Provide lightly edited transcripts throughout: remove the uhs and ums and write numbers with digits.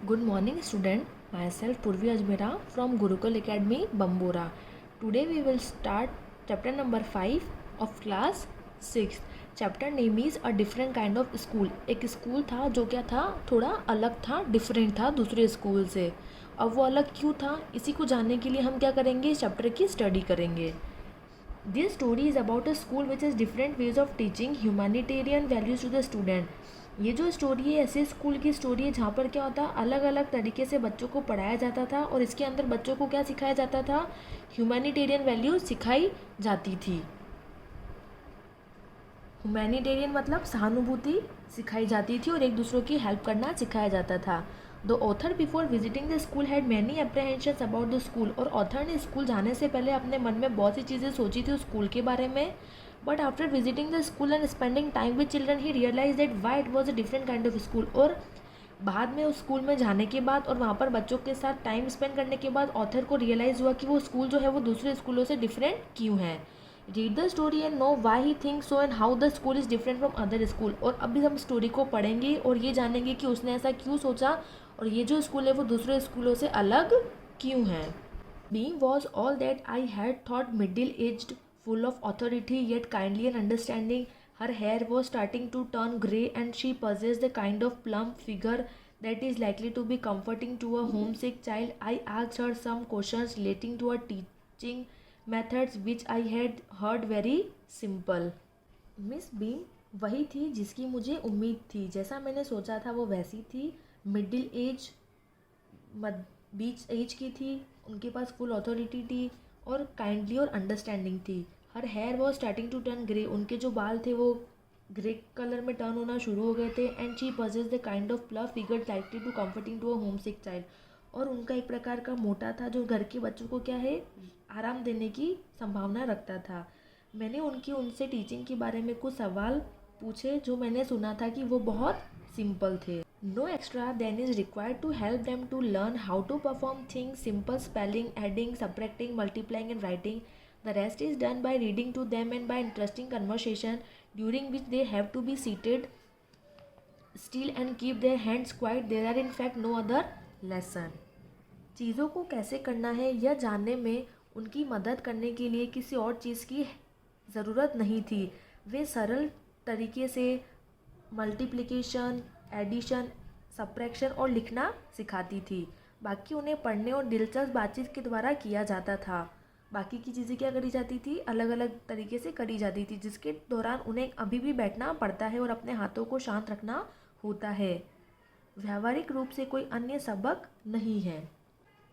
Good morning, student. Myself Purvi Ajmera from Gurukul Academy, Bambora. Today we will start chapter number 5 of class 6. Chapter name is a different kind of school. एक school था जो क्या था, थोड़ा अलग था, different था दूसरे स्कूल से. अब वो अलग क्यों था, इसी को जानने के लिए हम क्या करेंगे, इस चैप्टर की स्टडी करेंगे. This story is about a school which has different ways of teaching humanitarian values to the student. ये जो स्टोरी है ऐसे स्कूल की स्टोरी है जहाँ पर क्या होता है, अलग अलग तरीके से बच्चों को पढ़ाया जाता था और इसके अंदर बच्चों को क्या सिखाया जाता था, ह्यूमैनिटेरियन वैल्यूज सिखाई जाती थी. ह्यूमैनिटेरियन मतलब सहानुभूति सिखाई जाती थी और एक दूसरों की हेल्प करना सिखाया जाता था. The author before visiting the school had many apprehensions about the school. और ऑथर ने स्कूल जाने से पहले अपने मन में बहुत सी चीज़ें सोची थी उस स्कूल के बारे में. But after visiting the school and spending time with children he realise that why it was a different kind of school. और बाद में उस स्कूल में जाने के बाद और वहाँ पर बच्चों के साथ टाइम स्पेंड करने के बाद ऑथर को रियलाइज़ हुआ कि वो स्कूल जो है वो दूसरे स्कूलों से डिफरेंट क्यों है. Read the story and know why he think so and how the school is different from other school. और अभी हम स्टोरी को पढ़ेंगे और ये जानेंगे कि उसने ऐसा क्यों सोचा और ये जो स्कूल है वो दूसरे स्कूलों से अलग क्यों है. Being was all that I had thought, middle-aged, full of authority yet kindly and understanding. Her hair was starting to turn grey and she possessed the kind of plump figure that is likely to be comforting to a homesick child. I asked her some questions relating to her teaching methods which I had heard very simple. Miss beam वही थी जिसकी मुझे उम्मीद थी. जैसा मैंने सोचा था वो वैसी थी. मिडिल एज, बीच एज की थी, उनके पास फुल अथॉरिटी थी और काइंडली और अंडरस्टैंडिंग थी. Her hair was starting to turn grey. उनके जो बाल थे वो ग्रे कलर में टर्न होना शुरू हो गए थे. And she possess the kind of plump figure likely to comforting to a homesick child. और उनका एक प्रकार का मोटा था जो घर के बच्चों को क्या है, आराम देने की संभावना रखता था. मैंने उनसे टीचिंग के बारे में कुछ सवाल पूछे जो मैंने सुना था कि वो बहुत सिंपल थे. No extra then is required to help them to learn how to perform things, simple spelling, adding, subtracting, multiplying and writing. The rest is done by reading to them and by interesting conversation during which they have to be seated still and keep their hands quiet. There are in fact no other lesson. चीज़ों को कैसे करना है यह जानने में उनकी मदद करने के लिए किसी और चीज़ की ज़रूरत नहीं थी. वे सरल तरीके से मल्टीप्लिकेशन, एडिशन, सब्ट्रैक्शन और लिखना सिखाती थी. बाकी उन्हें पढ़ने और दिलचस्प बातचीत के द्वारा किया जाता था. बाकी की चीज़ें क्या करी जाती थी, अलग अलग तरीके से करी जाती थी जिसके दौरान उन्हें अभी भी बैठना पड़ता है और अपने हाथों को शांत रखना होता है. व्यावहारिक रूप से कोई अन्य सबक नहीं है.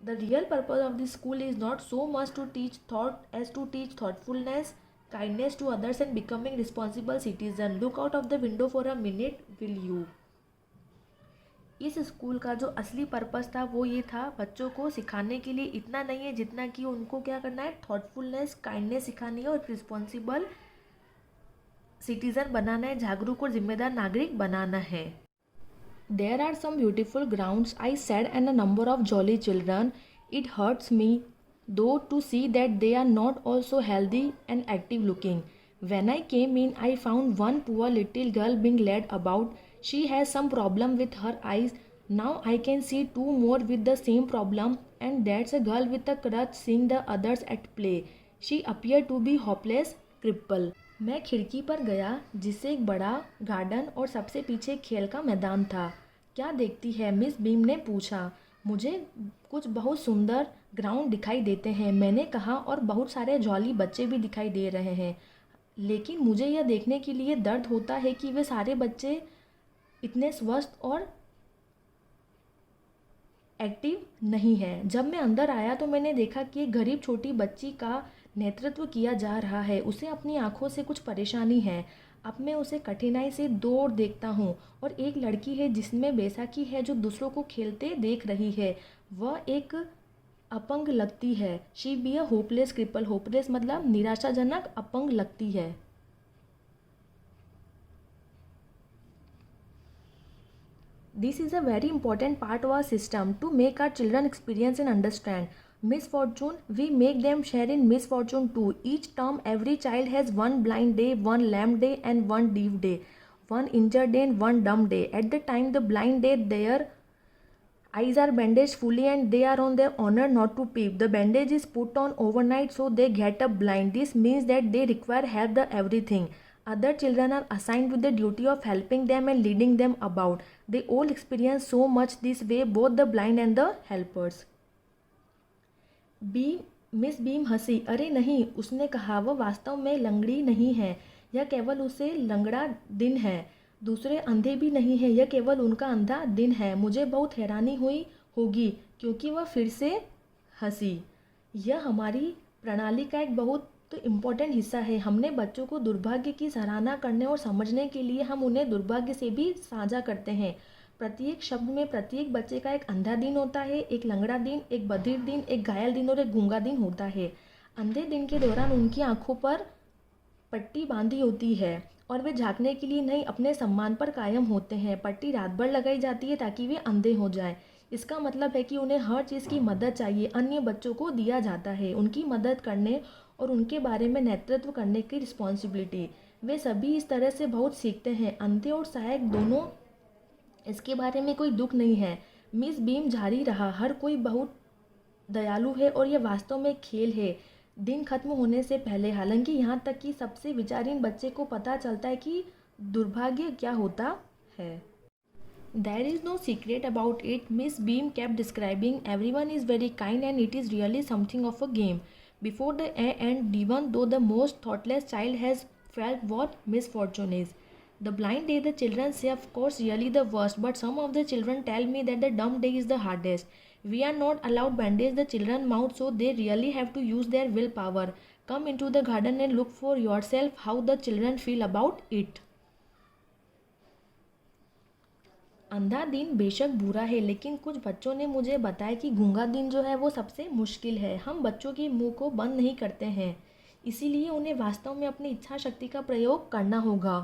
The real purpose of this school is not so much to teach thought as to teach thoughtfulness, kindness to others and becoming responsible citizen. Look out of the window for a minute, will you? इस school का जो असली purpose था वो ये था, बच्चों को सिखाने के लिए इतना नहीं है जितना कि उनको क्या करना है, थॉटफुलनेस, काइंडनेस सिखानी है और रिस्पॉन्सिबल सिटीज़न बनाना है, जागरूक और जिम्मेदार नागरिक बनाना है. There are some beautiful grounds, I said, and a number of jolly children. It hurts me, though, to see that they are not also healthy and active looking. When I came in, I found one poor little girl being led about. She has some problem with her eyes. Now I can see two more with the same problem, and that's a girl with a crutch seeing the others at play. She appeared to be hopeless cripple. मैं खिड़की पर गया जिससे एक बड़ा garden और सबसे पीछे खेल का मैदान था. क्या देखती है, मिस बीम ने पूछा. मुझे कुछ बहुत सुंदर ग्राउंड दिखाई देते हैं, मैंने कहा, और बहुत सारे जॉली बच्चे भी दिखाई दे रहे हैं. लेकिन मुझे यह देखने के लिए दर्द होता है कि वे सारे बच्चे इतने स्वस्थ और एक्टिव नहीं है. जब मैं अंदर आया तो मैंने देखा कि एक गरीब छोटी बच्ची का नेतृत्व किया जा रहा है. उसे अपनी आंखों से कुछ परेशानी है. अब मैं उसे कठिनाई से दूर देखता हूँ. और एक लड़की है जिसमें बैसाखी है जो दूसरों को खेलते देख रही है. वह एक अपंग लगती है. She be a hopeless cripple. Hopeless मतलब निराशाजनक, अपंग लगती है. This is a very important part of our system to make our children experience and understand. Misfortune, we make them share in misfortune too. Each term, every child has one blind day, one lame day, and one deaf day, one injured day, and one dumb day. At the time the blind day, there Eyes are bandaged fully and they are on their honor not to peep. The bandage is put on overnight so they get up blind. This means that they require help the everything. Other children are assigned with the duty of helping them and leading them about. They all experience so much this way, both the blind and the helpers. Miss beam हंसी। अरे नहीं, उसने कहा, वह वास्तव में लंगड़ी नहीं है, यह केवल उसे लंगड़ा दिन है। दूसरे अंधे भी नहीं हैं, यह केवल उनका अंधा दिन है। मुझे बहुत हैरानी हुई होगी क्योंकि वह फिर से हंसी। यह हमारी प्रणाली का एक बहुत इम्पोर्टेंट हिस्सा है। हमने बच्चों को दुर्भाग्य की सराहना करने और समझने के लिए हम उन्हें दुर्भाग्य से भी साझा करते हैं। प्रत्येक शब्द में प्रत्येक बच्चे का एक अंधा दिन होता है, एक लंगड़ा दिन, एक बधिर दिन, एक घायल दिन और एक गूंगा दिन होता है। अंधे दिन के दौरान उनकी आंखों पर पट्टी बांधी होती है और वे झांकने के लिए नहीं, अपने सम्मान पर कायम होते हैं। पट्टी रात भर लगाई जाती है ताकि वे अंधे हो जाएं। इसका मतलब है कि उन्हें हर चीज़ की मदद चाहिए, अन्य बच्चों को दिया जाता है उनकी मदद करने और उनके बारे में नेतृत्व करने की रिस्पॉन्सिबिलिटी। वे सभी इस तरह से बहुत सीखते हैं, अंधे और सहायक दोनों। इसके बारे में कोई दुख नहीं है। मिस बीम जारी रहा, हर कोई बहुत दयालु है और यह वास्तव में खेल है दिन खत्म होने से पहले। हालांकि यहाँ तक कि सबसे विचारहीन बच्चे को पता चलता है कि दुर्भाग्य क्या होता है। There is no secret about it. Miss Beam kept describing, everyone is very kind and it is really something of a game. Before the end, even though the most thoughtless child has felt what misfortune is. The blind day the children say, of course, really the worst, but some of the children tell me that the dumb day is the hardest. We are not allowed bandage the children's mouth, so they really have to use their willpower. Come into the garden and look for yourself how the children feel about it. अंधा दिन बेशक बुरा है, लेकिन कुछ बच्चों ने मुझे बताया कि गूंगा दिन जो है वो सबसे मुश्किल है। हम बच्चों के मुंह को बंद नहीं करते हैं, इसीलिए उन्हें वास्तव में अपनी इच्छा शक्ति का प्रयोग करना होगा।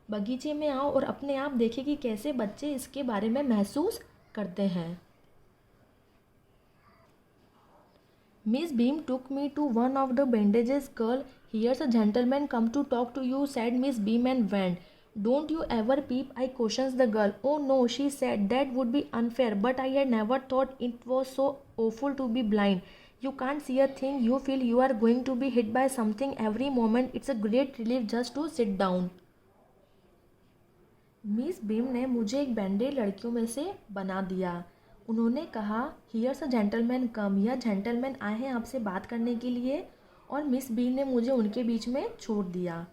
बगीचे में आओ और अपने आप देखें कि कैसे बच्चे इसके बारे में महसूस करते हैं। Miss Beam took me to one of the bandages. Girl, here's a gentleman come to talk to you, said Miss Beam and went. Don't you ever peep? I cautioned the girl. Oh no, she said, that would be unfair, but I had never thought it was so awful to be blind. You can't see a thing, you feel you are going to be hit by something every moment. It's a great relief just to sit down. Miss beam ने मुझे एक bandage लड़कियों में से बना दिया। उन्होंने कहा, हियर्स अ जेंटलमैन कम, यह जेंटलमैन आए हैं आपसे बात करने के लिए, और मिस बीम ने मुझे उनके बीच में छोड़ दिया।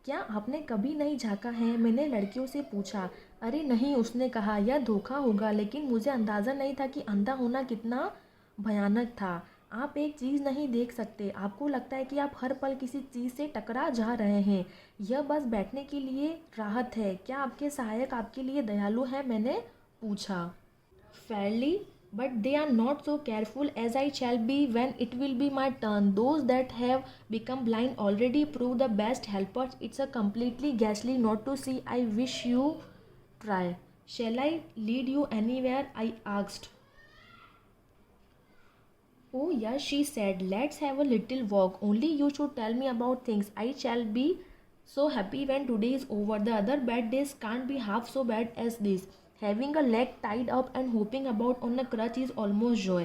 क्या आपने कभी नहीं झांका है? मैंने लड़कियों से पूछा। अरे नहीं, उसने कहा, यह धोखा होगा, लेकिन मुझे अंदाज़ा नहीं था कि अंधा होना कितना भयानक था। आप एक चीज़ नहीं देख सकते, आपको लगता है कि आप हर पल किसी चीज़ से टकरा जा रहे हैं। यह बस बैठने के लिए राहत है। क्या आपके सहायक आपके लिए दयालु हैं? मैंने पूछा। Fairlie, but they are not so careful as I shall be when it will be my turn. Those that have become blind already prove the best helpers. It's a completely ghastly not to see. I wish you try. Shall I lead you anywhere? I asked. Oh yes, she said. Let's have a little walk. Only you should tell me about things. I shall be so happy when today is over. The other bad days can't be half so bad as this. Having a leg tied up and hopping about on a crutch is almost joy.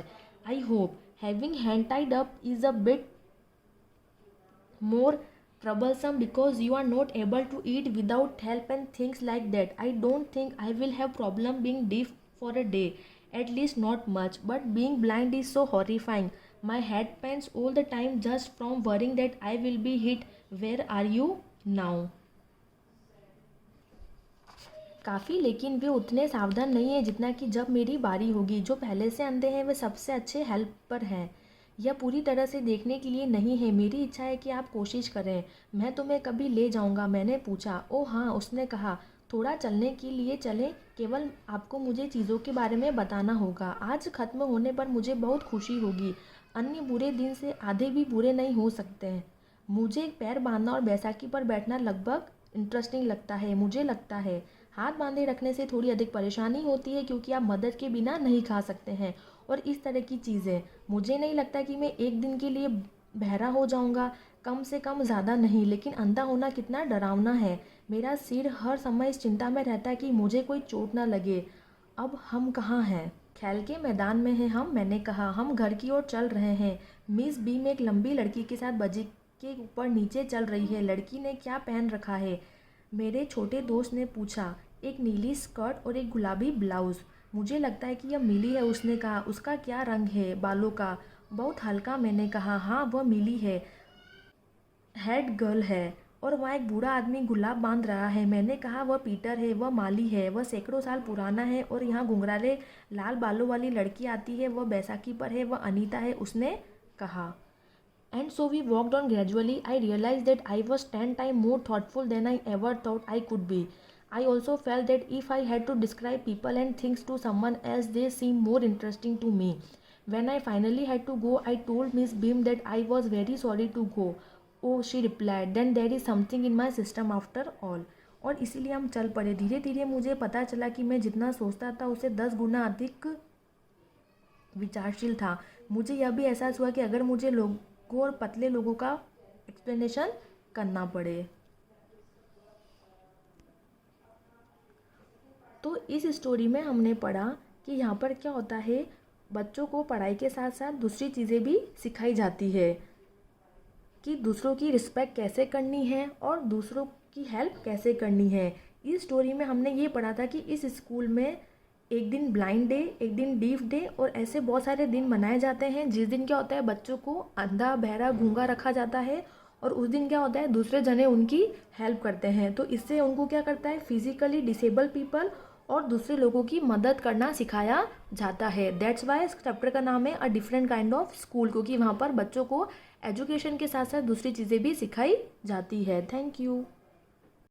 I hope. Having hand tied up is a bit more troublesome because you are not able to eat without help and things like that. I don't think I will have problem being deaf for a day. At least not much. But being blind is so horrifying. My head pains all the time just from worrying that I will be hit. Where are you now? काफ़ी, लेकिन वे उतने सावधान नहीं हैं जितना कि जब मेरी बारी होगी। जो पहले से अंधे हैं वे सबसे अच्छे हेल्पर हैं। यह पूरी तरह से देखने के लिए नहीं है। मेरी इच्छा है कि आप कोशिश करें। मैं तुम्हें कभी ले जाऊंगा। मैंने पूछा। ओह हाँ, उसने कहा, थोड़ा चलने के लिए चलें, केवल आपको मुझे चीज़ों के बारे में बताना होगा। आज ख़त्म होने पर मुझे बहुत खुशी होगी। अन्य बुरे दिन से आधे भी बुरे नहीं हो सकते हैं। मुझे एक पैर बांधना और बैसाखी पर बैठना लगभग इंटरेस्टिंग लगता है। मुझे लगता है हाथ बांधे रखने से थोड़ी अधिक परेशानी होती है क्योंकि आप मदद के बिना नहीं खा सकते हैं और इस तरह की चीज़ें। मुझे नहीं लगता कि मैं एक दिन के लिए बहरा हो जाऊंगा, कम से कम ज़्यादा नहीं। लेकिन अंधा होना कितना डरावना है। मेरा सिर हर समय इस चिंता में रहता है कि मुझे कोई चोट ना लगे। अब हम कहाँ हैं? खेल के मैदान में हैं हम, मैंने कहा। हम घर की ओर चल रहे हैं। मिस बीम एक लंबी लड़की के साथ बजी के ऊपर नीचे चल रही है। लड़की ने क्या पहन रखा है? मेरे छोटे दोस्त ने पूछा। एक नीली स्कर्ट और एक गुलाबी ब्लाउज़। मुझे लगता है कि यह मिली है, उसने कहा। उसका क्या रंग है बालों का? बहुत हल्का, मैंने कहा। हाँ, वह मिली है, हेड गर्ल है। और वहाँ एक बूढ़ा आदमी गुलाब बांध रहा है। मैंने कहा, वह पीटर है, वह माली है, वह सैकड़ों साल पुराना है। और यहाँ घुंघराले लाल बालों वाली लड़की आती है, वह बैसाखी पर है, वह अनीता है, उसने कहा। And so we walked on gradually. I realized that I was 10 times more thoughtful than I ever thought I could be. I also felt that if I had to describe people and things to someone else, they seemed more interesting to me. When I finally had to go, I told Miss Beam that I was very sorry to go. Oh, she replied, then there is something in my system after all. और इसीलिए हम चल पड़े। धीरे धीरे मुझे पता चला कि मैं जितना सोचता था उससे 10 गुना अधिक विचारशील था। मुझे यह भी एहसास हुआ कि अगर मुझे लोगों और पतले लोगों का एक्सप्लेनेशन करना पड़े। तो इस स्टोरी में हमने पढ़ा कि यहाँ पर क्या होता है, बच्चों को पढ़ाई के साथ साथ दूसरी चीज़ें भी सिखाई जाती है कि दूसरों की रिस्पेक्ट कैसे करनी है और दूसरों की हेल्प कैसे करनी है। इस स्टोरी में हमने ये पढ़ा था कि इस स्कूल में एक दिन ब्लाइंड डे, एक दिन डीफ डे और ऐसे बहुत सारे दिन मनाए जाते हैं जिस दिन क्या होता है, बच्चों को अंधा बहरा गूंगा रखा जाता है। और उस दिन क्या होता है, दूसरे जने उनकी हेल्प करते हैं। तो इससे उनको क्या करता है, फिजिकली डिसेबल पीपल और दूसरे लोगों की मदद करना सिखाया जाता है। दैट्स वाई इस चैप्टर का नाम है अ डिफरेंट काइंड ऑफ स्कूल, क्योंकि वहाँ पर बच्चों को एजुकेशन के साथ साथ दूसरी चीज़ें भी सिखाई जाती है। Thank you.